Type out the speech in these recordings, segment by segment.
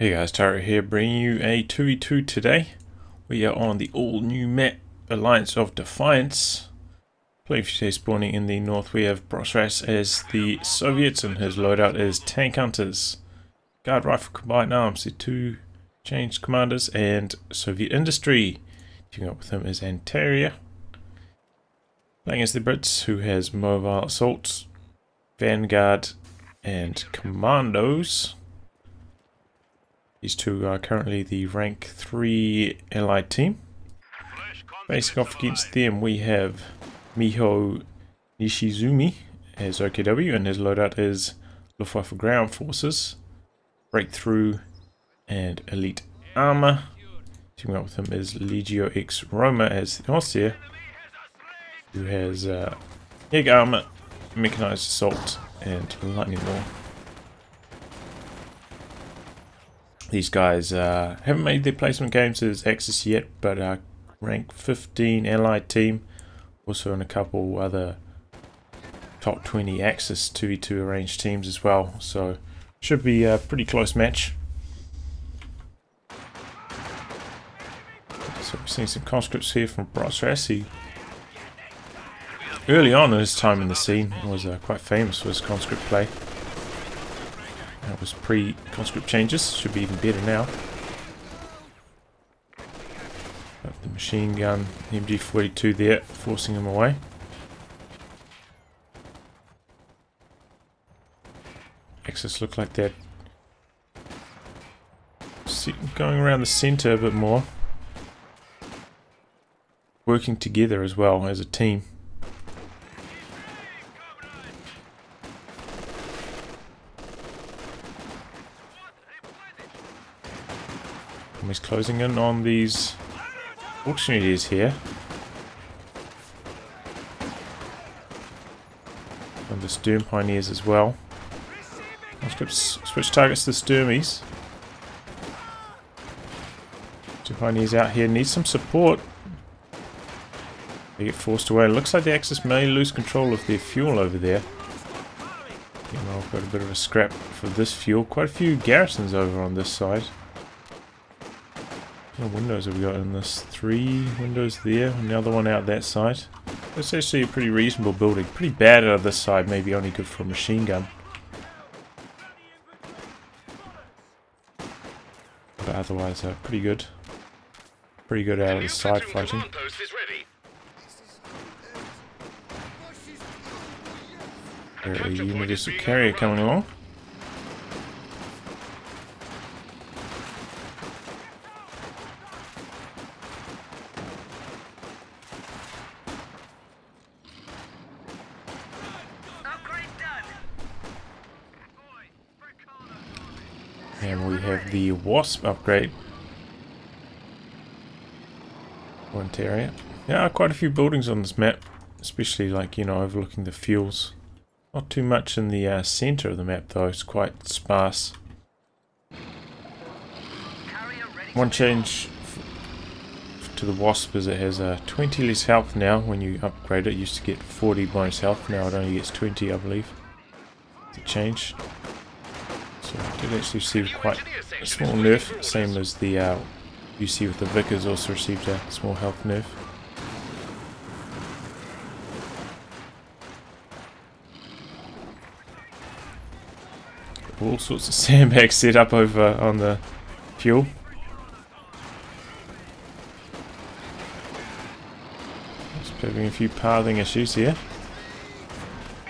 Hey guys, Taro here, bringing you a 2v2 today. We are on the all-new map, Alliance of Defiance. Playing today spawning in the north, we have Brosras as the Soviets, and his loadout is Tank Hunters. Guard Rifle Combined Arms, the two changed commanders, and Soviet Industry. Teaming up with him is Antaria. Playing as the Brits, who has Mobile Assault, Vanguard, and Commandos. These two are currently the rank 3 allied team. Facing off against them we have Miho Nishizumi as OKW, and his loadout is Luftwaffe Ground Forces, Breakthrough, and Elite Armor. Teaming up with him is LegioxRoma as the Austria, who has Egg Armor, Mechanized Assault, and Lightning Ball. These guys haven't made their placement games as Axis yet, but rank 15 allied team, also in a couple other top 20 Axis 2v2 arranged teams as well, so should be a pretty close match. So we're seeing some conscripts here from Brosras. Early on in his time in the scene was quite famous for his conscript play. That was pre-conscript changes, should be even better now. Got the machine gun, MG42 there, forcing him away. Axis look like they're going around the centre a bit more. Working together as well as a team. He's closing in on these auctioneers here. And the Sturm Pioneers as well. Conscripts switch targets to the Sturmies. Two Pioneers out here need some support. They get forced away. It looks like the Axis may lose control of their fuel over there. I've got a bit of a scrap for this fuel. Quite a few garrisons over on this side. How many windows have we got in this? 3 windows there, another one out that side. It's actually a pretty reasonable building. Pretty bad out of this side, maybe only good for a machine gun. But otherwise, pretty good. Pretty good out of the side fighting. There a universal carrier coming along. And we have the Wasp upgrade for Antaria. Yeah, quite a few buildings on this map, especially like, you know, overlooking the fuels. Not too much in the center of the map though, it's quite sparse. One change to the Wasp is it has 20 less health now when you upgrade it. It used to get 40 bonus health, now it only gets 20 I believe. It's a change. So I did actually receive quite a small nerf, same as the you see with the Vickers also received a small health nerf. All sorts of sandbags set up over on the fuel. Just having a few pathing issues here.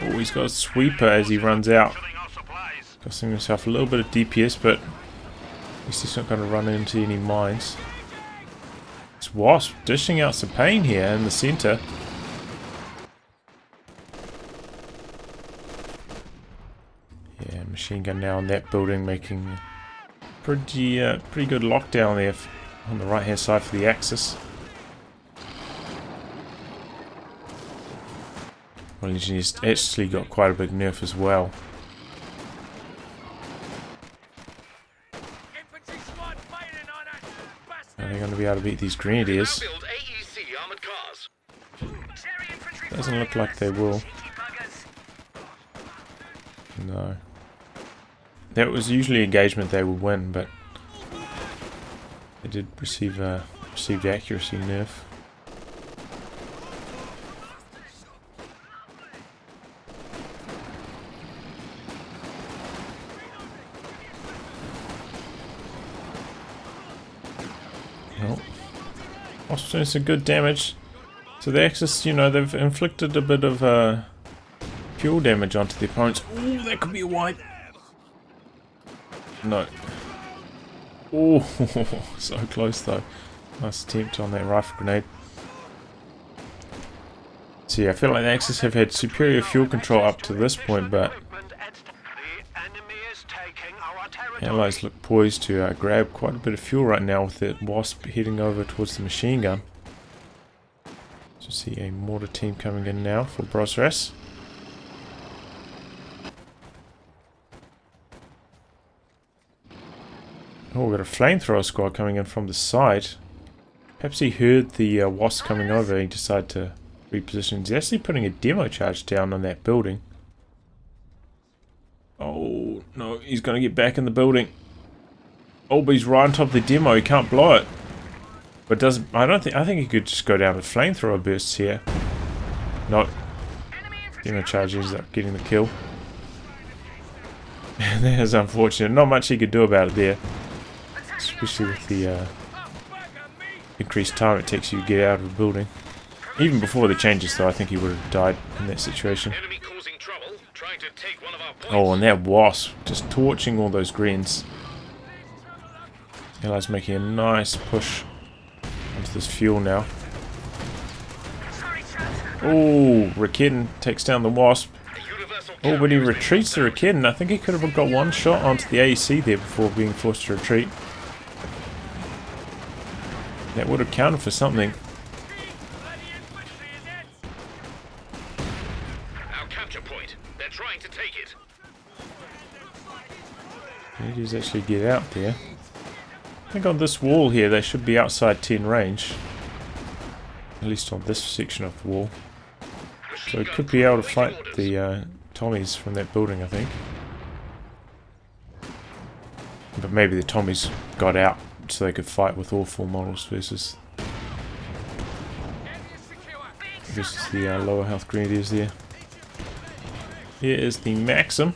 Oh, he's got a sweeper as he runs out. Costing himself a little bit of DPS, but at least he's not going to run into any mines. This Wasp dishing out some pain here in the centre. Yeah, machine gun now on that building, making pretty good lockdown there on the right hand side for the Axis. Well, Engineers actually got quite a big nerf as well. Are they going to be able to beat these Grenadiers? Doesn't look like they will. No. That was usually engagement they would win, but They did receive a received accuracy nerf. Well, Wasps doing some good damage. So the Axis, you know, they've inflicted a bit of fuel damage onto the opponents. Ooh, that could be a wipe. No. Oh, so close though. Nice attempt on that rifle grenade. So yeah, I feel like the Axis have had superior fuel control up to this point, but Allies look poised to grab quite a bit of fuel right now with that Wasp heading over towards the machine gun. So see a mortar team coming in now for Brosras. Oh, we've got a flamethrower squad coming in from the side. Perhaps he heard the Wasp coming over and he decided to reposition. He's actually putting a demo charge down on that building. Oh, no, he's going to get back in the building. Oh, but he's right on top of the demo. He can't blow it. But doesn't... I think he could just go down with flamethrower bursts here. No. Demo charge ends up getting the kill. That is unfortunate. Not much he could do about it there. Especially with the increased time it takes you to get out of the building. Even before the changes though, I think he would have died in that situation. Oh, and that Wasp just torching all those greens. Allies making a nice push onto this fuel now. Oh, Raketen takes down the Wasp. Oh, but he retreats the Raketen. I think he could have got one shot onto the AEC there before being forced to retreat. That would have counted for something. Our capture point. They're trying to take it. He does actually get out there. I think on this wall here they should be outside 10 range. At least on this section of the wall. So he could be able to fight the Tommies from that building, I think. But maybe the Tommies got out so they could fight with all four models versus the lower health grenadiers there. Here is the Maxim.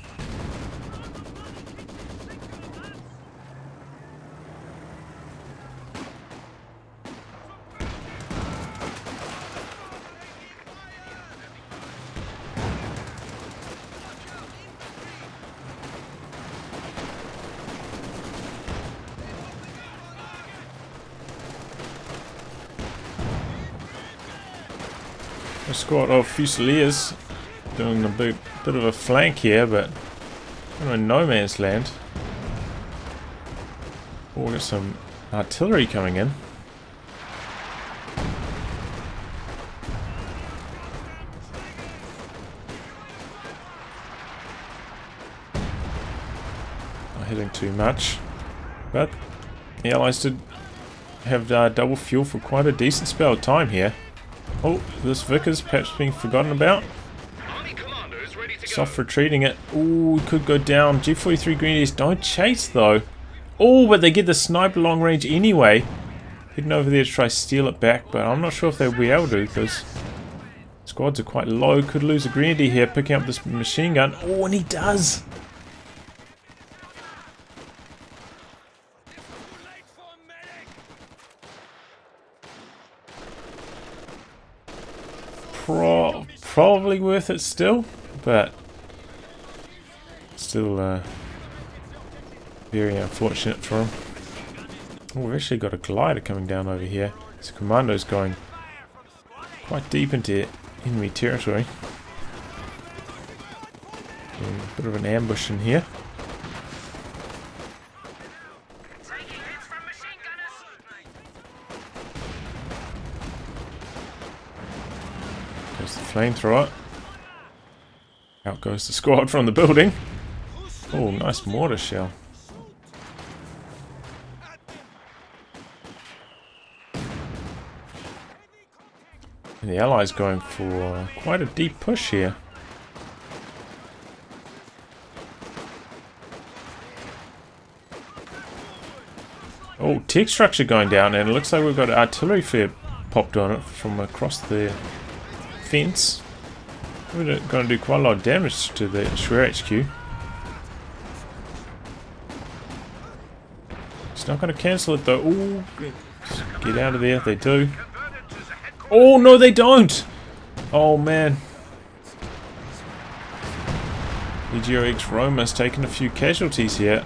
A squad of Fusiliers doing a bit of a flank here, but we're in no man's land. Oh, we've got some artillery coming in. Not hitting too much, but the Allies did have double fuel for quite a decent spell of time here. Oh, this Vickers perhaps being forgotten about. Soft retreating it. Ooh, we could go down. G43 Grenadiers don't chase though. Oh, but they get the sniper long range anyway. Heading over there to try to steal it back, but I'm not sure if they'll be able to because squads are quite low. Could lose a Grenadier here picking up this machine gun. Oh, and he does. Probably worth it still, but still very unfortunate for him. Oh, we've actually got a glider coming down over here. This commando's going quite deep into enemy territory. A bit of an ambush in here. There's the flamethrower. Out goes the squad from the building. Oh, nice mortar shell. And the Allies going for quite a deep push here. Oh, tech structure going down, and it looks like we've got an artillery flare popped on it from across the fence. We're going to do quite a lot of damage to the Schwer HQ. It's not going to cancel it though. Ooh, get out of there. They do. Oh no, they don't. Oh man. LegioxRoma's taken a few casualties here.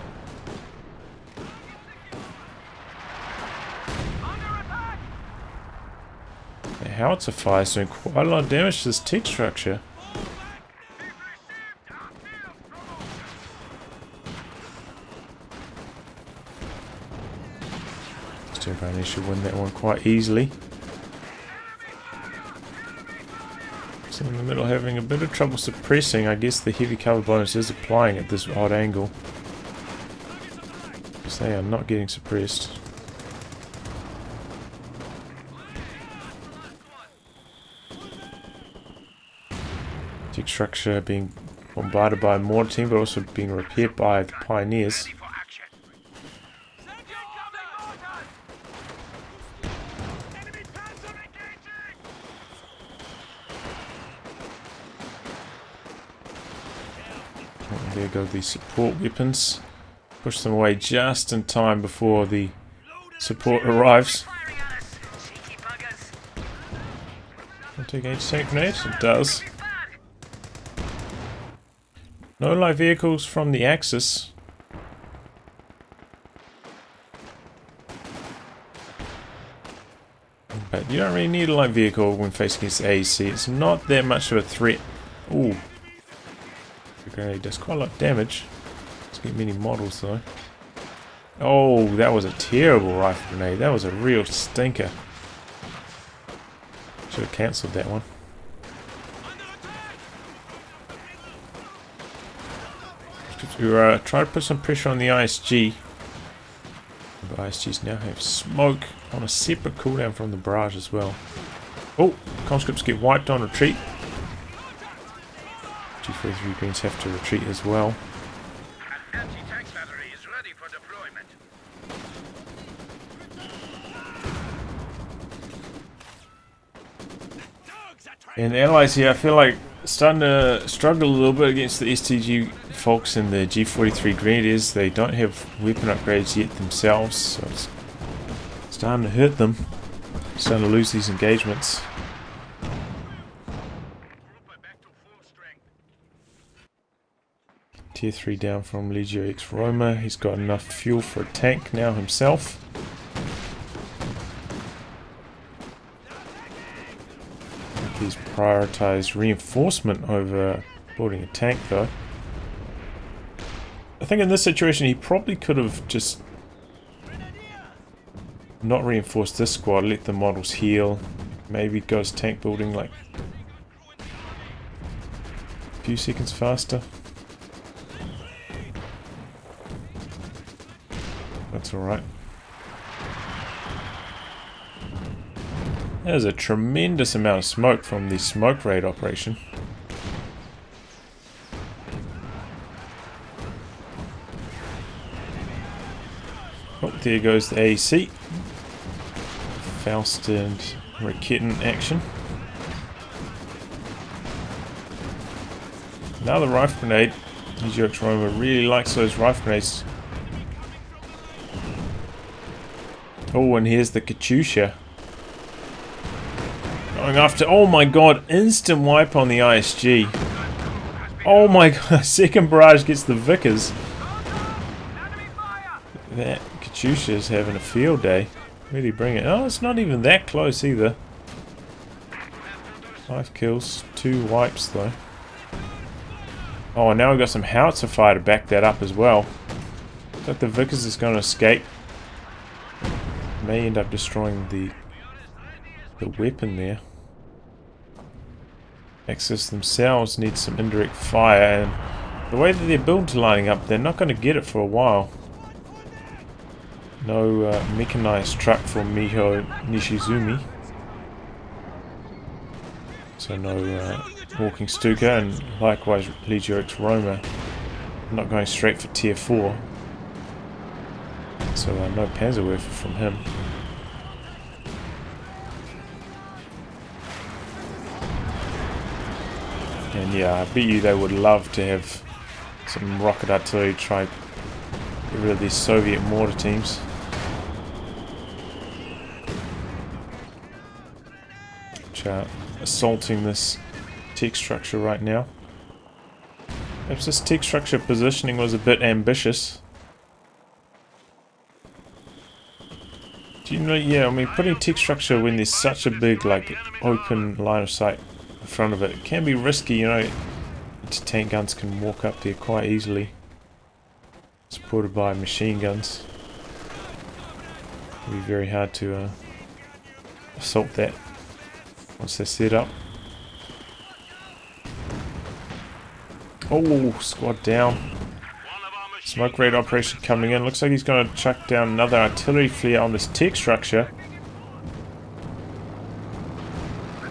The howitzer fire is doing quite a lot of damage to this tech structure. Still should win that one quite easily. So in the middle having a bit of trouble suppressing. I guess the heavy cover bonus is applying at this odd angle. Because they are not getting suppressed. Tech structure being bombarded by a mortar team, but also being repaired by the pioneers. There go the support weapons. Push them away just in time before the support arrives. I'll take anti-tank grenade. It does. No light vehicles from the Axis. But you don't really need a light vehicle when facing against the AEC. It's not that much of a threat. Ooh. The grenade does quite a lot of damage. Let's get many models though. Oh, that was a terrible rifle grenade. That was a real stinker. Should have cancelled that one. Try to put some pressure on the ISG. The ISGs now have smoke on a separate cooldown from the barrage as well. Oh, conscripts get wiped on retreat. G43 Greens have to retreat as well. An anti-tank battery is ready for deployment. And the allies here, I feel like starting to struggle a little bit against the STG folks and the G43 Grenadiers. They don't have weapon upgrades yet themselves, so it's starting to hurt them. Starting to lose these engagements. Tier 3 down from LegioxRoma. He's got enough fuel for a tank now himself. He's prioritized reinforcement over building a tank though. I think in this situation he probably could have just not reinforced this squad, let the models heal. Maybe goes tank building like a few seconds faster. That's alright. There's a tremendous amount of smoke from the smoke raid operation. Oh, there goes the AEC. Faust and Raketen action. Now the rifle grenade. LegioxRoma really likes those rifle grenades. Oh, and here's the Katyusha. Going after, oh my god, instant wipe on the ISG. Oh my god, second barrage gets the Vickers. That Katyusha is having a field day. Where'd he bring it? Oh, it's not even that close either. 5 kills, 2 wipes though. Oh, and now we've got some howitzer fire to back that up as well. Looks like the Vickers is going to escape. May end up destroying the weapon there. Axis themselves need some indirect fire, and the way that their builds are lining up, they're not going to get it for a while. No mechanized truck for Miho Nishizumi. So no walking Stuka, and likewise LegioxRoma not going straight for tier 4. So no Panzerwerfer from him. And yeah, I bet you they would love to have some rocket artillery to try get rid of these Soviet mortar teams. Which are assaulting this tech structure right now. Perhaps this tech structure positioning was a bit ambitious. Do you know, yeah, I mean, putting tech structure when there's such a big, like, open line of sight in front of it can be risky, you know. Tank guns can walk up there quite easily. Supported by machine guns. It'll be very hard to assault that once they're set up. Oh, squad down. Smoke raid operation coming in. Looks like he's going to chuck down another artillery flare on this tech structure.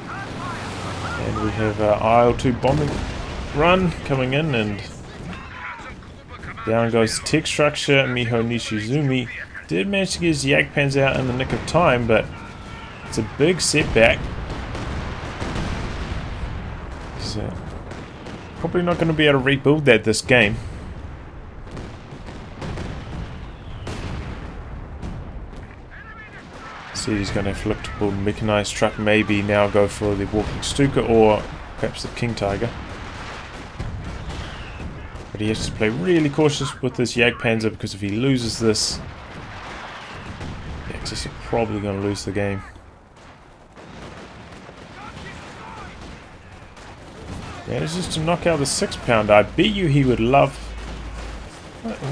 And we have IL-2 bombing run coming in, and down goes tech structure. Miho Nishizumi did manage to get his Jagdpanzer out in the nick of time, but it's a big setback. So probably not going to be able to rebuild that this game. See, he's going to have to look to build a mechanized truck, maybe now go for the walking Stuka or perhaps the King Tiger. But he has to play really cautious with this Jagdpanzer, because if he loses this, the Axis are probably going to lose the game. Yeah, it's just to knock out the 6-pounder. I bet you he would love...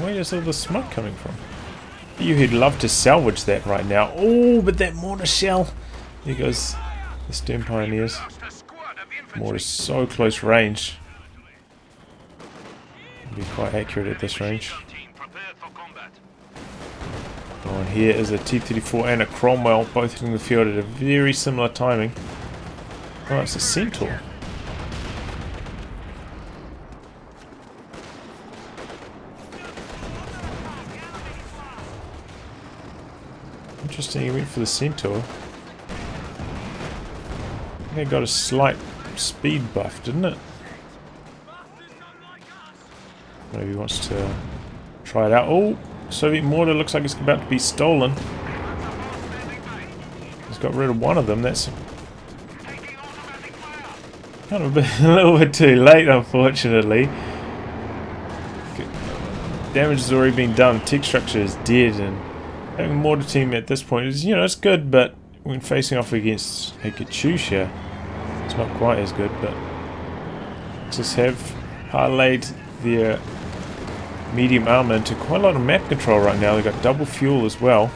Where is all the smoke coming from? I bet you he'd love to salvage that right now. Oh, but that mortar shell! There goes the Stern Pioneers. Mortar's so close range. Be quite accurate at this range. Oh, and here is a T-34 and a Cromwell, both hitting the field at a very similar timing. Oh, it's a Centaur. Interesting, he went for the Centaur. I think it got a slight speed buff, didn't it? Maybe he wants to try it out. Oh, Soviet mortar looks like it's about to be stolen. He's got rid of one of them. That's kind of a little bit too late, unfortunately. Damage has already been done. Tech structure is dead, and having a mortar team at this point is, you know, it's good, but when facing off against a Katyusha, it's not quite as good. But just have parlayed their medium armor into quite a lot of map control right now. They've got double fuel as well.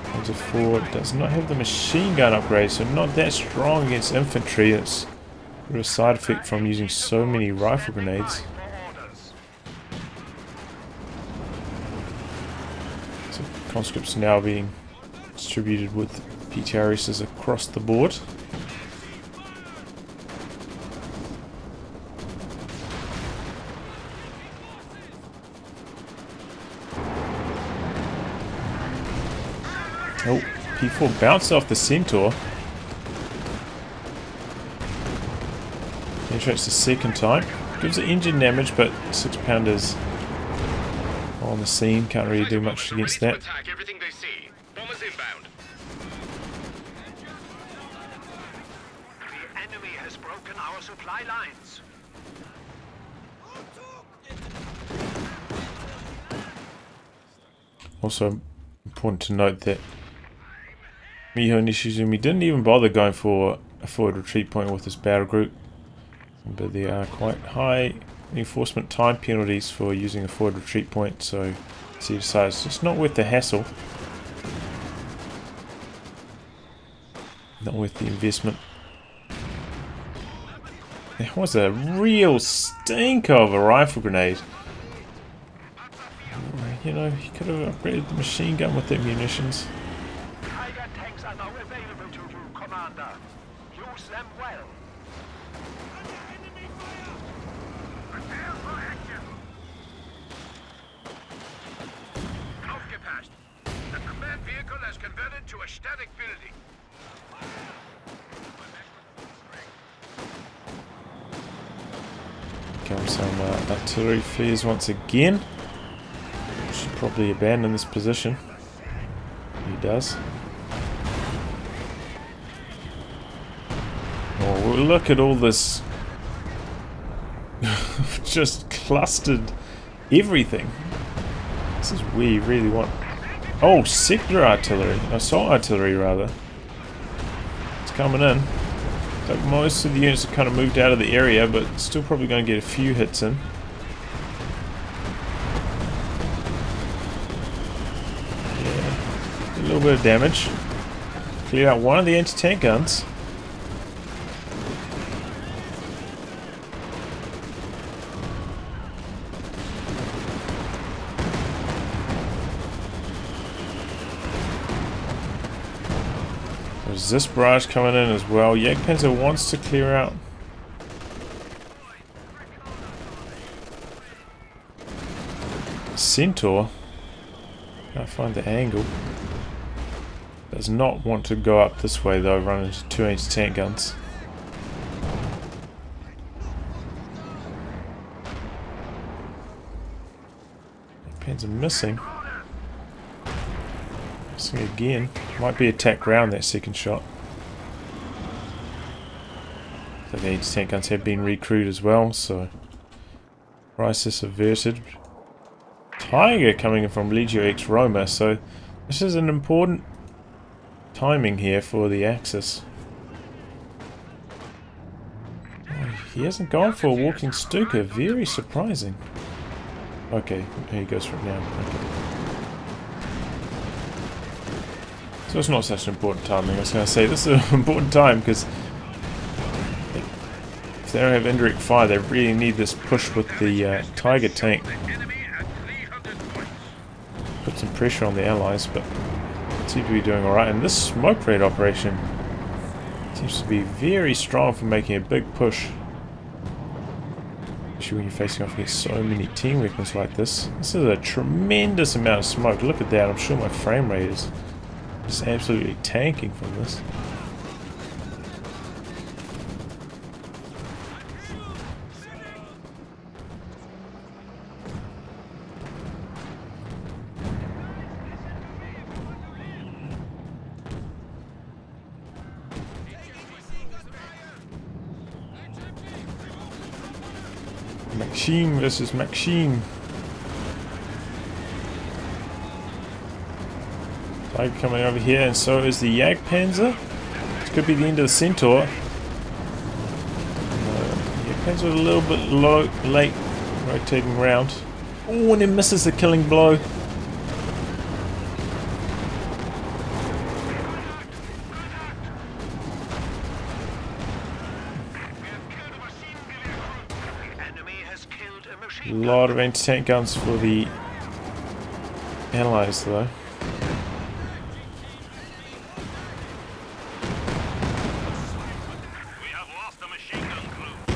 Panzer IV does not have the machine gun upgrade, so not that strong against infantry. It's a side effect from using so many rifle grenades. So conscripts now being distributed with PTRSs across the board. Oh, P4 bounced off the Centaur. Penetrates the second time. Gives it engine damage, but 6-pounders on the scene. Can't really do much against that. Also important to note that Miho Nishizumi didn't even bother going for a forward retreat point with his battle group, but there are quite high enforcement time penalties for using a forward retreat point, so he decides it's just not worth the hassle, not worth the investment. There was a real stink of a rifle grenade. You know, he could have upgraded the machine gun with their munitions. available to you, Commander. Use them well. Prepare for action. Aufgepasst. The command vehicle has converted to a static building. Comes some artillery flares once again. Should probably abandon this position. He does. Oh, well, look at all this. Just clustered everything. This is where you really want. Oh, sector artillery. Assault artillery, rather. It's coming in. Like most of the units have kind of moved out of the area, but still probably going to get a few hits in. Yeah, a little bit of damage. Clear out one of the anti-tank guns. There's this barrage coming in as well. Jagdpanzer wants to clear out. Centaur, can't find the angle. Does not want to go up this way though, run into two anti-tank guns. Panzer missing. Missing again. Might be attack ground that second shot. So the anti-tank guns have been recruited as well, so crisis averted. Tiger coming in from LegioxRoma, so this is an important timing here for the Axis. Oh, he hasn't gone for a walking Stuka, very surprising. Okay, here he goes from now. Okay. So it's not such an important timing. I was going to say this is an important time because if they don't have indirect fire, they really need this push with the Tiger tank. Put some pressure on the allies, but they seem to be doing alright. And this smoke raid operation seems to be very strong for making a big push. Especially when you're facing off against so many team weapons like this. This is a tremendous amount of smoke. Look at that. I'm sure my frame rate is just absolutely tanking from this. Maxime versus Maxime. Tiger coming over here, and so is the Jagdpanzer. This could be the end of the Centaur. Jagdpanzer a little bit low, late, rotating round. Oh, and it misses the killing blow. A lot of anti-tank guns for the allies though.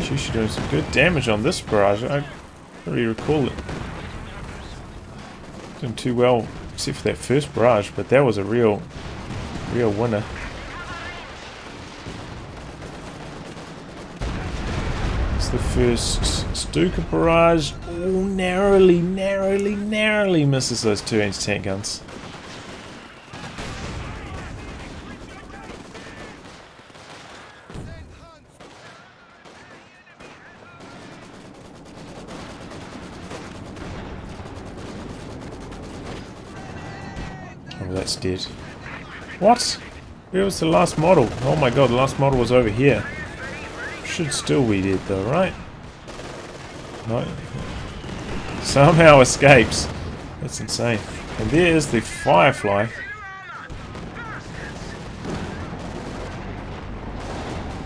She's doing some good damage on this barrage. I don't really recall it doing too well except for that first barrage, but that was a real winner. It's the first Stuka barrage. Oh, narrowly misses those two anti-tank guns. Oh, that's dead. What? Where was the last model? Oh my god, the last model was over here. Should still be dead though, right? No. Somehow escapes. That's insane. And there is the Firefly.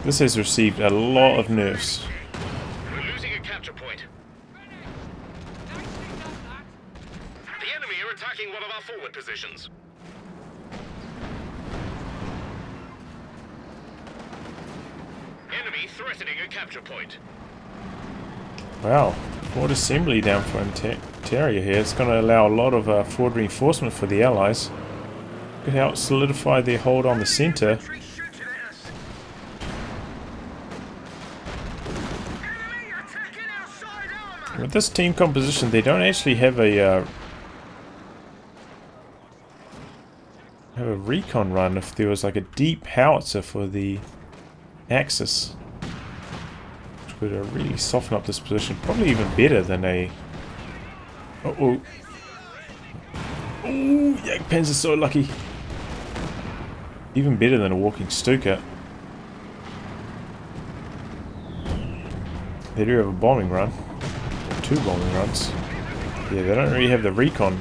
This has received a lot of nerfs. We're losing a capture point. The enemy are attacking one of our forward positions. Enemy threatening a capture point. Wow, forward assembly down for Antaria here. It's going to allow a lot of forward reinforcement for the Allies. Could help solidify their hold on the centre. Infantry shooting at us. Enemy attacking our side armor. With this team composition, they don't actually have a recon run. If there was like a deep howitzer for the Axis, which would really soften up this position, probably even better than a... Oh, Jagdpanzer are so lucky. Even better than a walking Stuka. They do have a bombing run. 2 bombing runs. Yeah, they don't really have the recon.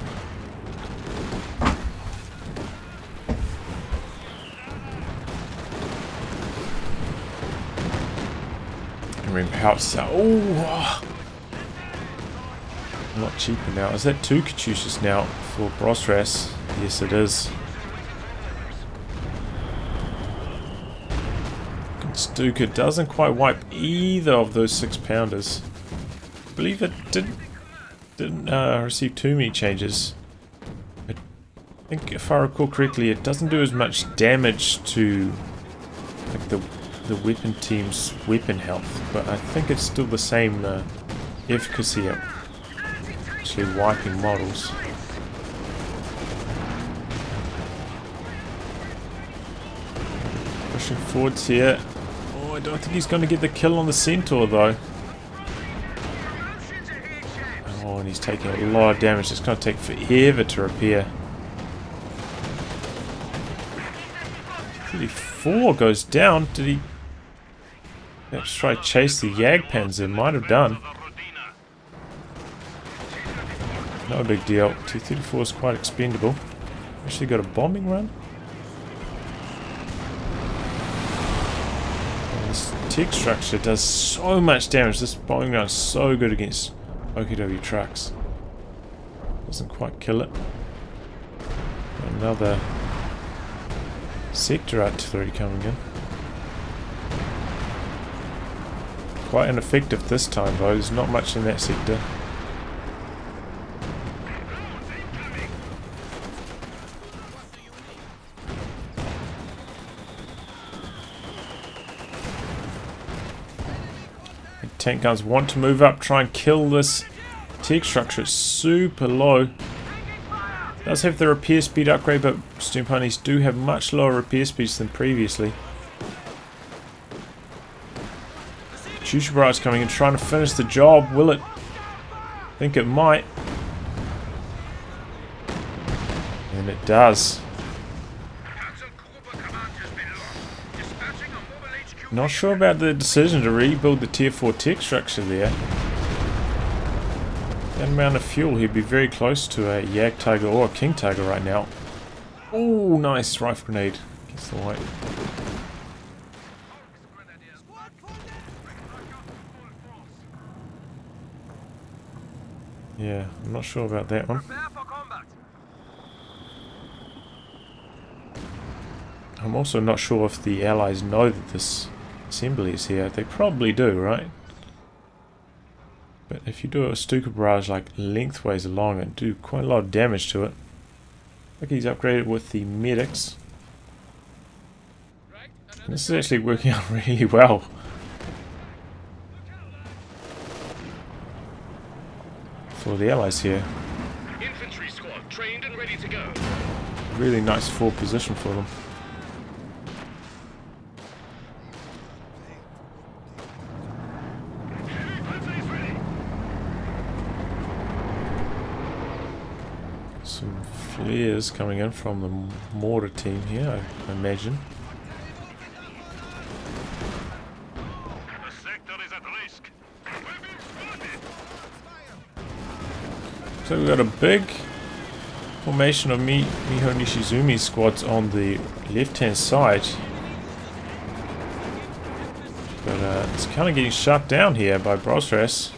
Oh, a lot cheaper now. Is that 2 Katyushas now for Brosras? Yes, it is. Stuka doesn't quite wipe either of those 6-pounders. I believe it didn't receive too many changes. I think, if I recall correctly, it doesn't do as much damage to like the weapon team's weapon health, but I think it's still the same efficacy at actually wiping models. Pushing forwards here. Oh, I don't think he's going to get the kill on the Centaur though. Oh, and he's taking a lot of damage. It's going to take forever to repair. 34 goes down. Did he... Let's try to chase the Jagdpanzer. Might have done. No big deal. T-34 is quite expendable. Actually got a bombing run. And this tech structure does so much damage. This bombing run is so good against OKW trucks. Doesn't quite kill it. Another sector artillery coming in. Quite ineffective this time though, there's not much in that sector. The tank guns want to move up, try and kill this tech structure. It's super low. It does have the repair speed upgrade, but steam ponies do have much lower repair speeds than previously. Chushabar's coming in, trying to finish the job. Will it? I think it might. And it does. Not sure about the decision to rebuild the tier 4 tech structure there. That amount of fuel, he'd be very close to a Yak Tiger or a King Tiger right now. Oh, nice rifle grenade. Gets the white. Yeah, I'm not sure about that one. I'm also not sure if the Allies know that this assembly is here. They probably do, right? But if you do a Stuka barrage like lengthways along and do quite a lot of damage to it. Look, he's upgraded with the medics. And this is actually working out really well. For the Allies here. Infantry squad trained and ready to go. Really nice forward position for them. Some flares coming in from the mortar team here, I imagine. The sector is at risk. So we've got a big formation of Miho Nishizumi squads on the left-hand side. But it's kind of getting shut down here by Brosras.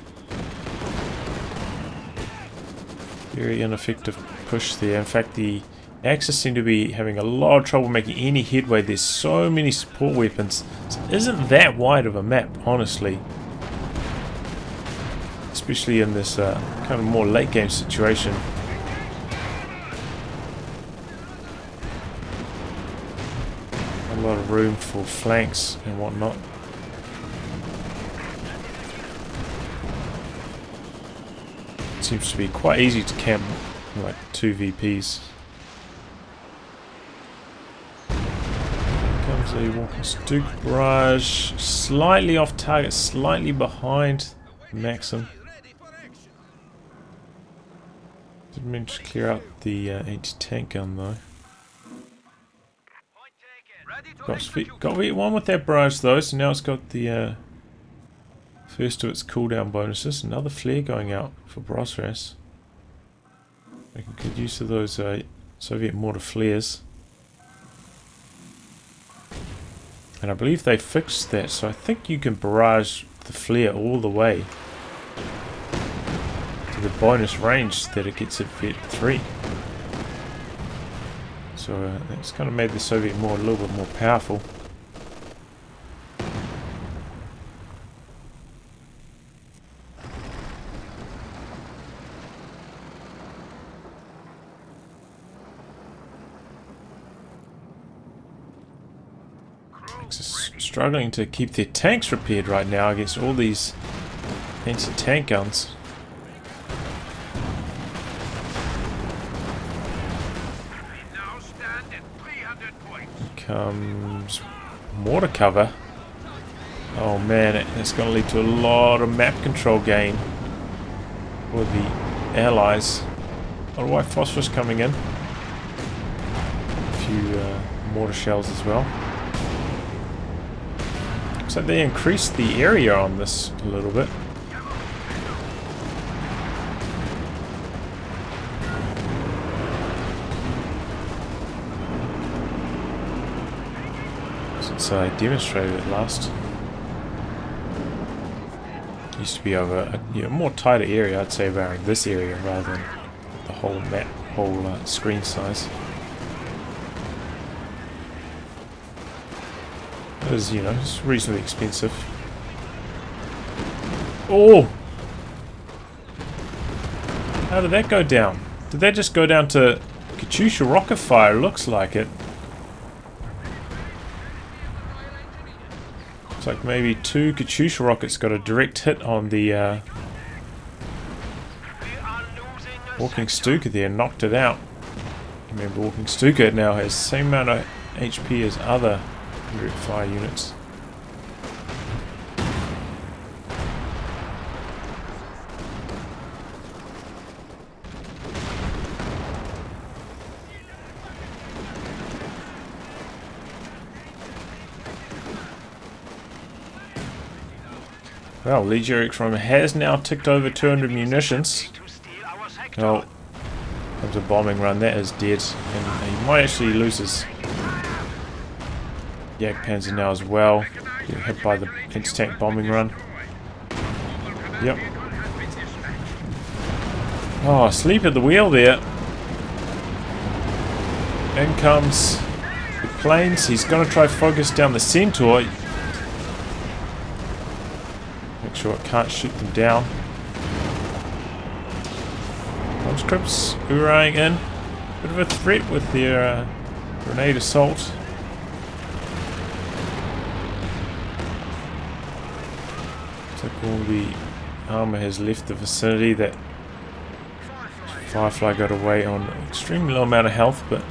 Very ineffective push there. In fact, the Axis seem to be having a lot of trouble making any headway. There's so many support weapons. It isn't that wide of a map, honestly. Especially in this kind of more late game situation. A lot of room for flanks and whatnot. It seems to be quite easy to camp like 2 VPs. Comes a walking Stuka barrage, slightly off target, slightly behind Maxim. Didn't manage to clear out the anti-tank gun though. Got one with that barrage though, so now it's got the first of its cooldown bonuses. Another flare going out for Brosras. Making good use of those Soviet mortar flares. And I believe they fixed that, so I think you can barrage the flare all the way to the bonus range that it gets at Vet 3. So that's kind of made the Soviet mortar a little bit more powerful. Struggling to keep their tanks repaired right now against all these anti-tank guns. Comes mortar cover. Oh man, it's going to lead to a lot of map control gain for the Allies. A lot of white phosphorus coming in. A few mortar shells as well. So they increased the area on this a little bit. Since I demonstrated it last. Used to be over a more tighter area, I'd say, around this area rather than the whole map, whole screen size. Because, you know, it's reasonably expensive. Oh! How did that go down? Did that just go down to Katyusha rocket fire? Looks like it. Looks like maybe 2 Katyusha rockets got a direct hit on the walking Stuka there and knocked it out. Remember, walking Stuka now has the same amount of HP as other direct fire units. Well, LegioxRoma has now ticked over 200 munitions. Well, comes a bombing run, that is dead, and he might actually lose his Yak Panzer now as well. Get hit by the anti-tank bombing run. Yep. Oh, asleep at the wheel there. In comes the planes. He's going to try focus down the Centaur. Make sure it can't shoot them down. Conscripts hoorahing in. Bit of a threat with their grenade assault. All the armor has left the vicinity. That Firefly got away on an extremely low amount of health, but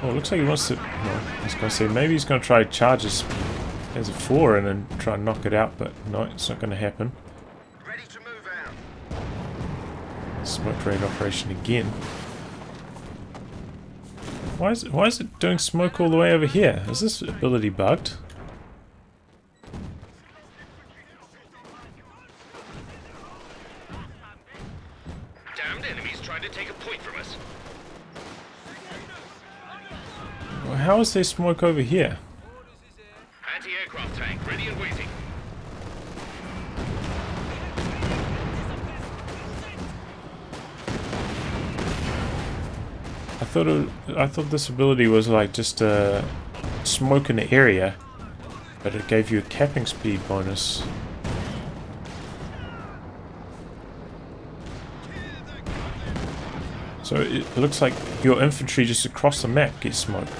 oh, it looks like he wants to. No, I was going to say maybe he's going to try charge as a 4 and then try and knock it out, but no, it's not going to happen. Ready to move out. Smoke grenade operation again. Why is it doing smoke all the way over here? Is this ability bugged? How is there smoke over here? Anti-aircraft tank ready and waiting. I thought this ability was like just smoke in the area, but it gave you a capping speed bonus. So it looks like your infantry just across the map gets smoked,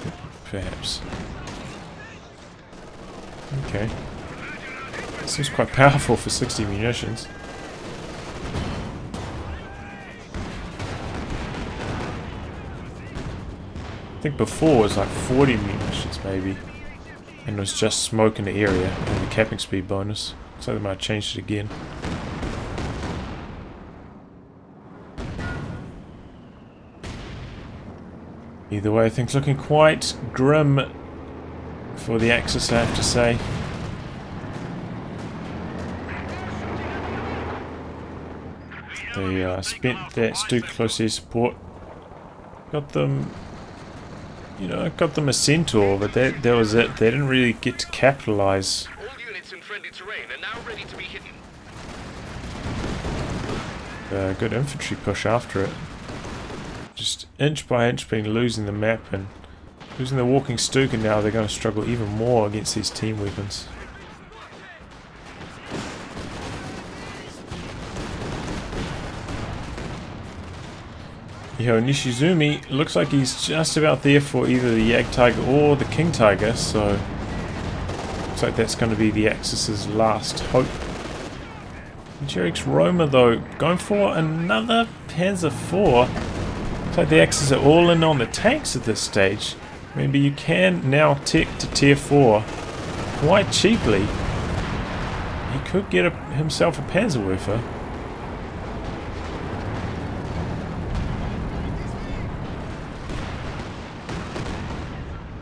perhaps. Okay. Seems quite powerful for 60 munitions. I think before it was like 40 munitions maybe. And it was just smoke in the area and the capping speed bonus. So they might have changed it again. Either way, things looking quite grim for the Axis, I have to say. They spent that Stu close air support. Got them, you know, got them a Centaur, but that was it. They didn't really get to capitalize. All units in friendly terrain are now ready to be hidden. Good infantry push after it. Just inch by inch been losing the map and losing the walking Stuka. Now they're going to struggle even more against these team weapons. Miho Nishizumi looks like he's just about there for either the Yag Tiger or the King Tiger, so looks like that's going to be the Axis's last hope. LegioxRoma though, going for another Panzer IV. Looks like the Axis are all in on the tanks at this stage. Remember, you can now tech to tier 4 quite cheaply. He could get himself a Panzerwerfer.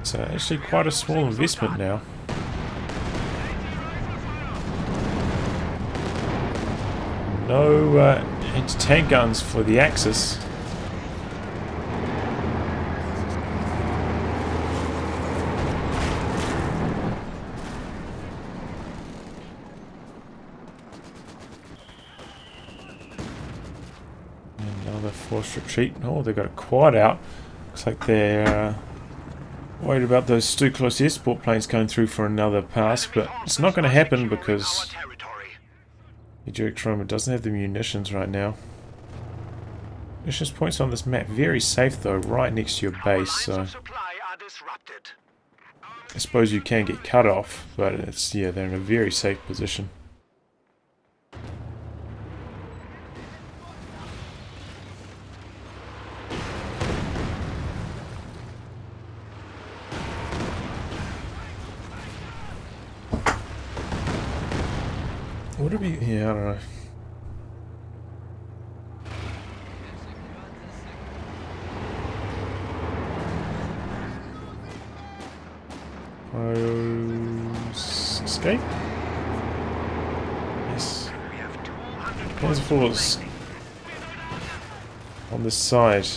So actually quite a small investment now. No anti-tank guns for the Axis. Another forced retreat. Oh, they've got a quad out. Looks like they're worried about those Stu close air support planes going through for another pass, but it's not going to happen because LegioxRoma doesn't have the munitions right now. Munitions points on this map very safe though, right next to your base, so I suppose you can get cut off, but it's, yeah, they're in a very safe position. Would it be? Yeah, I don't know. Escape? Yes. Panzer IV's on this side.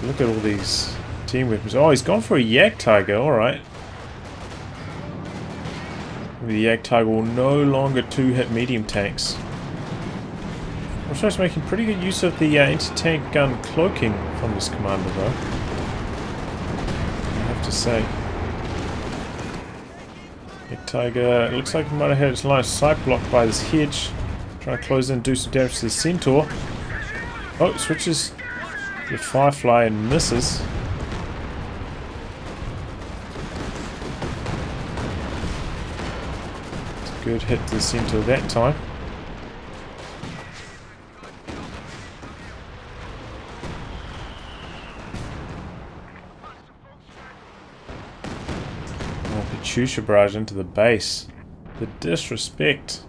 Look at all these team weapons. Oh, he's gone for a Yak Tiger, alright. The Yag Tiger will no longer 2-hit medium tanks. Brosras making pretty good use of the anti-tank gun cloaking from this commander though, I have to say. Yag Tiger looks like he might have had its line of sight blocked by this hedge. Trying to close in and do some damage to the Centaur. Oh, switches to the Firefly and misses. Good hit to the Centaur that time. Oh, Katyusha barrage into the base. The disrespect.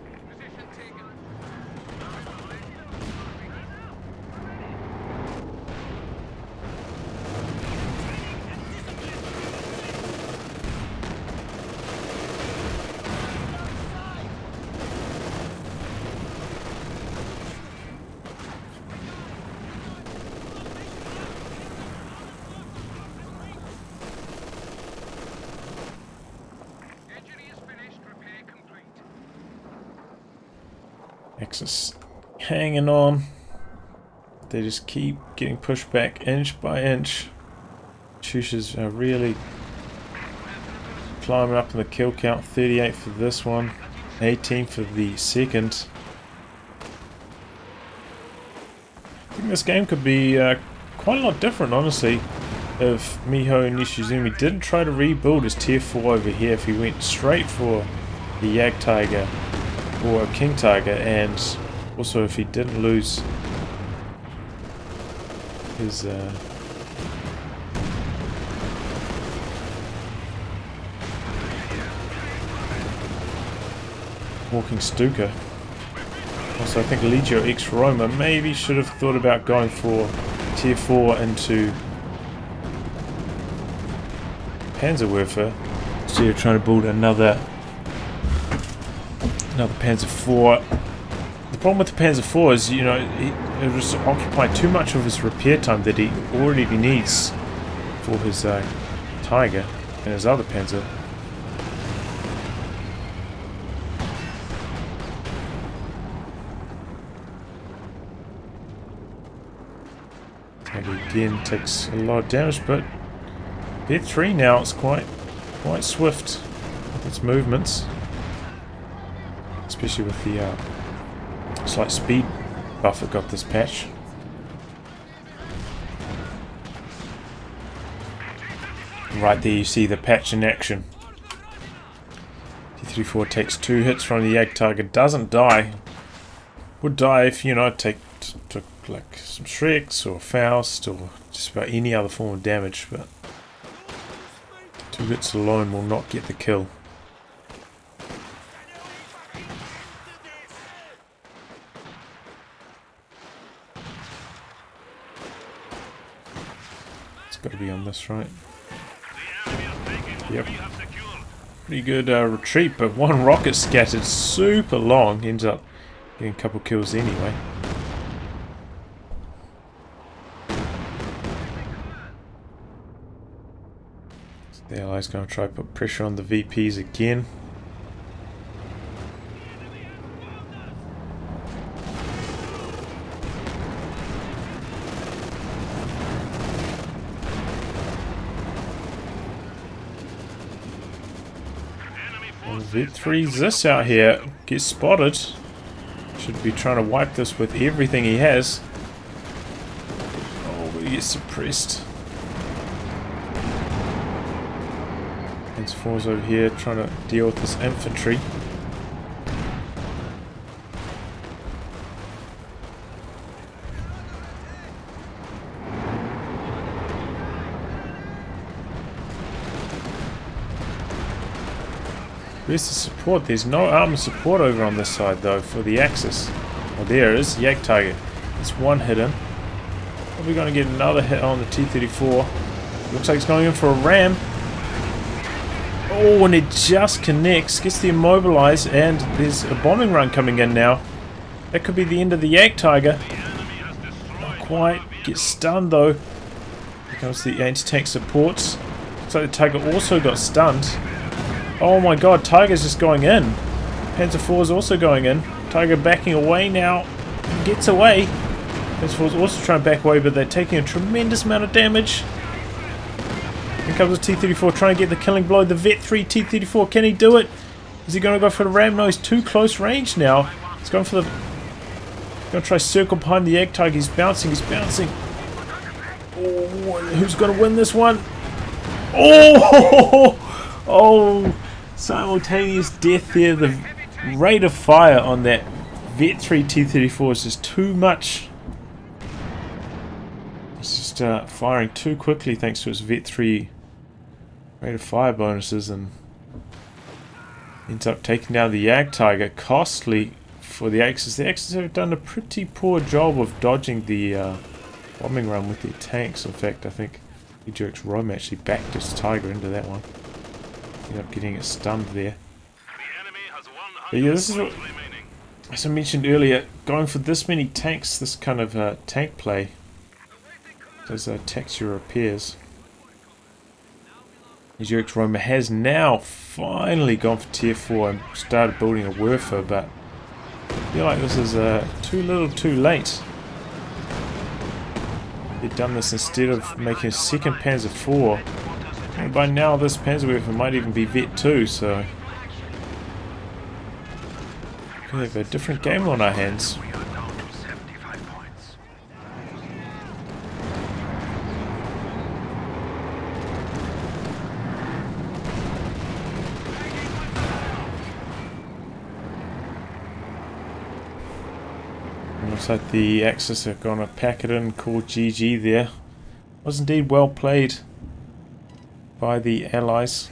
Axis hanging on. they just keep getting pushed back inch by inch. Chushes are really climbing up in the kill count. 38 for this one, 18 for the second. I think this game could be quite a lot different, honestly, if Miho Nishizumi didn't try to rebuild his tier 4 over here, if he went straight for the Yag Tiger or a King Tiger, and also if he didn't lose his Walking Stuka. Also, I think LegioxRoma maybe should have thought about going for tier 4 into Panzerwerfer instead of trying to build another Panzer 4. The problem with the Panzer 4 is, you know, it was occupying too much of his repair time that he already needs for his Tiger and his other Panzer. Tiger again takes a lot of damage, but Vet 3 now it's quite swift with its movements, especially with the slight speed buff it got this patch. Right there you see the patch in action. T-34 takes 2 hits from the Yag Tiger, doesn't die. Would die if, you know, took like some Shreks or Faust or just about any other form of damage, but 2 hits alone will not get the kill. It's got to be on this, right? Yep. Pretty good retreat, but one rocket scattered super long, ends up getting a couple kills anyway. The Allies going to try to put pressure on the VPs again. V3's this out here. Gets spotted. Should be trying to wipe this with everything he has. Oh, but he gets suppressed. Hence 4's over here trying to deal with this infantry. Where's the support? There's no armor support over on this side though for the Axis. Oh, there it is. Yag Tiger. It's one hit in. Are we going to get another hit on the T-34? Looks like it's going in for a ram. Oh, and it just connects. Gets the immobilize, and there's a bombing run coming in now. That could be the end of the Yag Tiger. Not quite. Gets stunned though. Here comes the anti-tank supports. Looks like the Tiger also got stunned. Oh my god, Tiger's just going in. Panzer IV is also going in. Tiger backing away now. Gets away. Panzer IV is also trying to back away, but they're taking a tremendous amount of damage. Here comes the T-34 trying to get the killing blow. The Vet 3 T-34, can he do it? Is he going to go for the ram? No, he's too close range now. He's going for the... going to try circle behind the Yag Tiger. He's bouncing, he's bouncing. Oh, who's going to win this one? Oh! Oh! Simultaneous death there. The rate of fire on that Vet 3 T-34 is just too much. It's just firing too quickly thanks to his Vet 3 rate of fire bonuses, and ends up taking down the Yag Tiger. Costly for the Axis. The Axis have done a pretty poor job of dodging the bombing run with their tanks. In fact, I think LegioxRoma actually backed his Tiger into that one. Ended up getting it stunned there. But yeah, this is what, as I mentioned earlier, going for this many tanks, this kind of tank play does tax your repairs. LegioxRoma has now finally gone for tier 4 and started building a Werfer, but I feel like this is too little too late. they'd done this instead of making a second Panzer IV. And by now this Panzerwerfer might even be Vet 2, so we have a different game on our hands. Looks like the Axis are going to pack it in, call GG there. Was indeed well played by the Allies.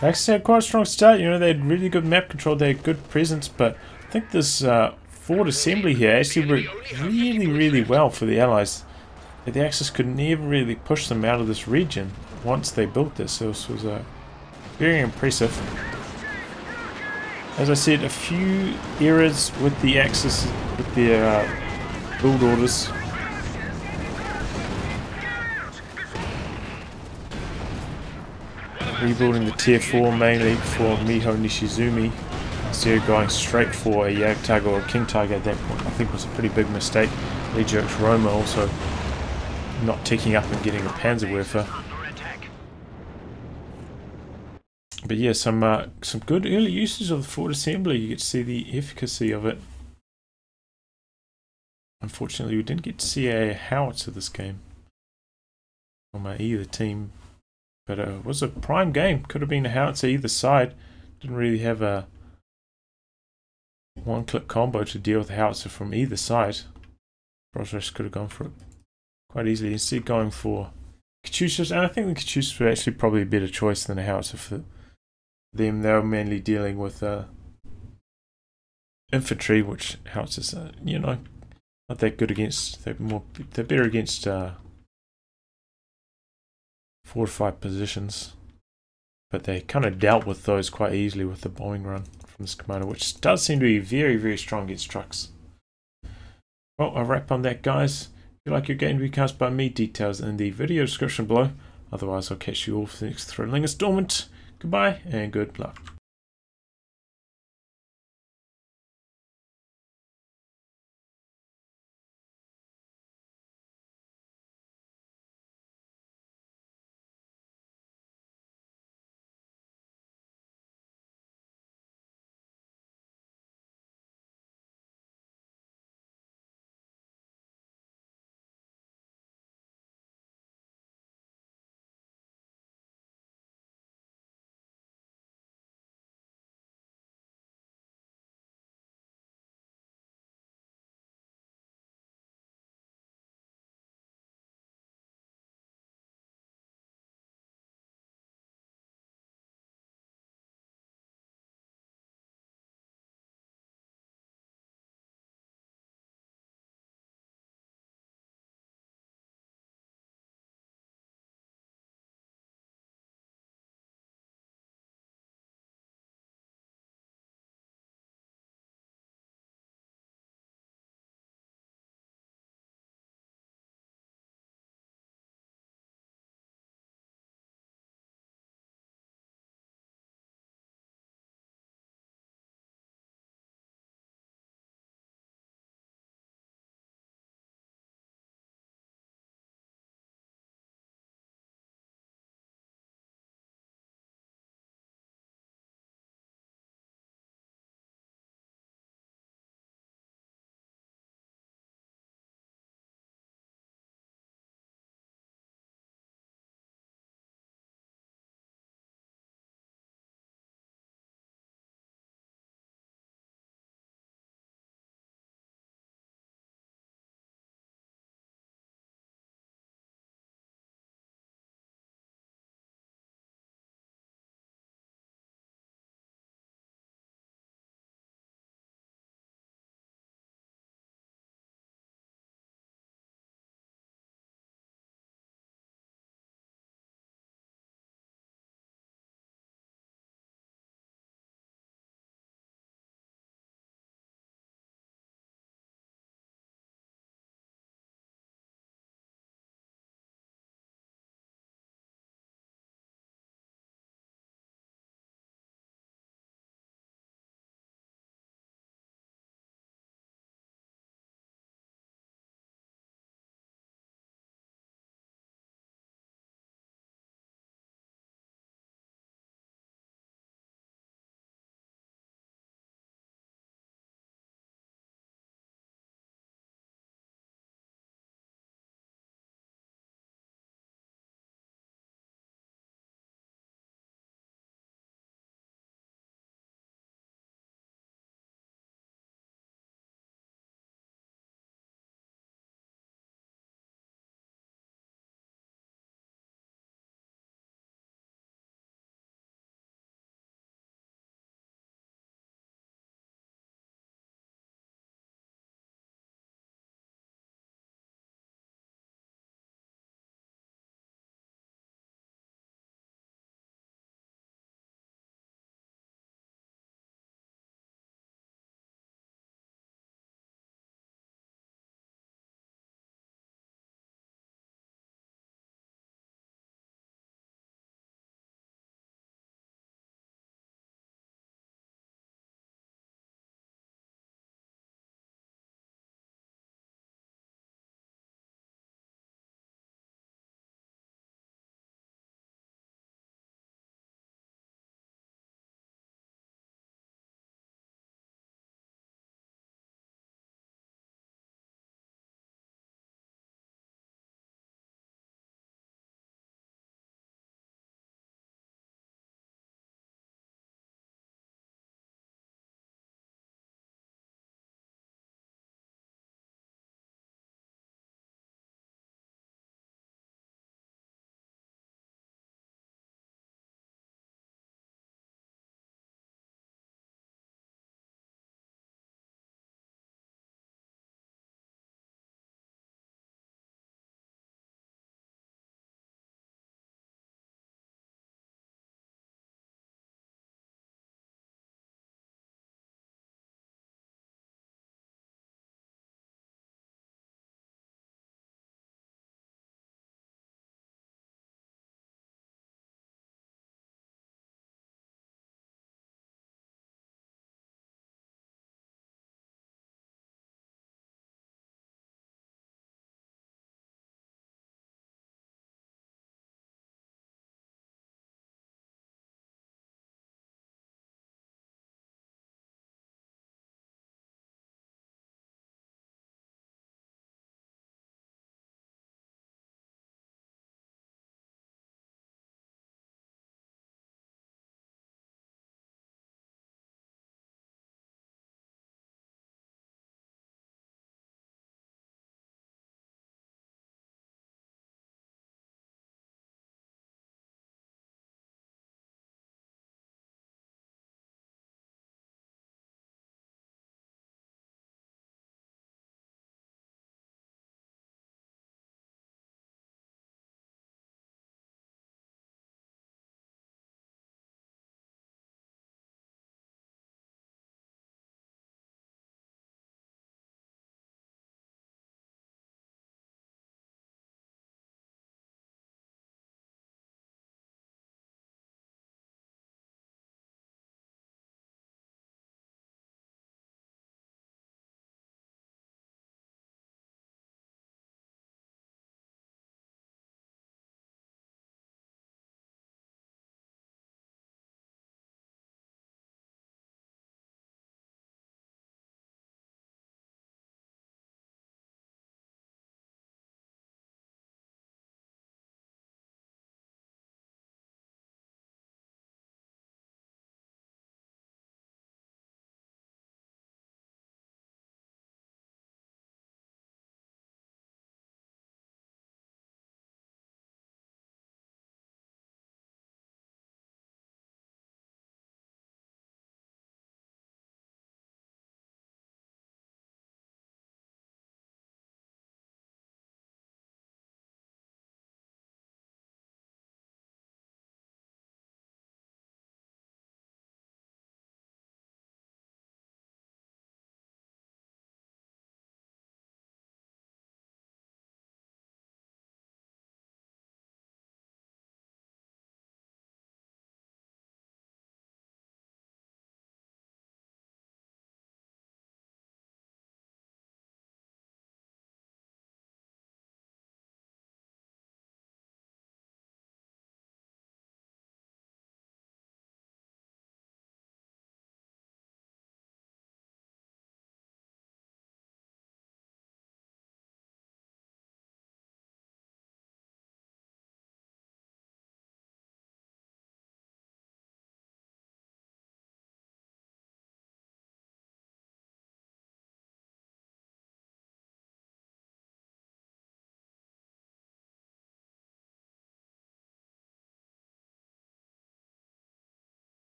They actually had quite a strong start, you know, they had really good map control, they had good presence, but I think this forward assembly here actually worked really well for the Allies. The Axis could never really push them out of this region once they built this, so this was very impressive. As I said, a few errors with the Axis, with their build orders. Rebuilding the tier 4 mainly for Miho Nishizumi instead of going straight for a Jagdtiger or a King Tiger at that point. I think was a pretty big mistake. LegioxRoma also not ticking up and getting a Panzerwerfer. But yeah, some good early usage of the forward assembly. You get to see the efficacy of it. Unfortunately, we didn't get to see a howitzer this game from either team. But it was a prime game. Could have been a howitzer either side. Didn't really have a one-click combo to deal with the howitzer from either side. Brosras could have gone for it quite easily. Instead going for COH2s. And I think the COH2s were actually probably a better choice than a howitzer for them. They were mainly dealing with infantry, which howitzers are, you know, not that good against. They're better against fortified positions, but they kind of dealt with those quite easily with the bombing run from this commander, which does seem to be very strong against trucks. Well, I'll wrap on that, guys. If you like your game to be cast by me, details in the video description below. Otherwise, I'll catch you all for the next thrilling installment. Goodbye and good luck.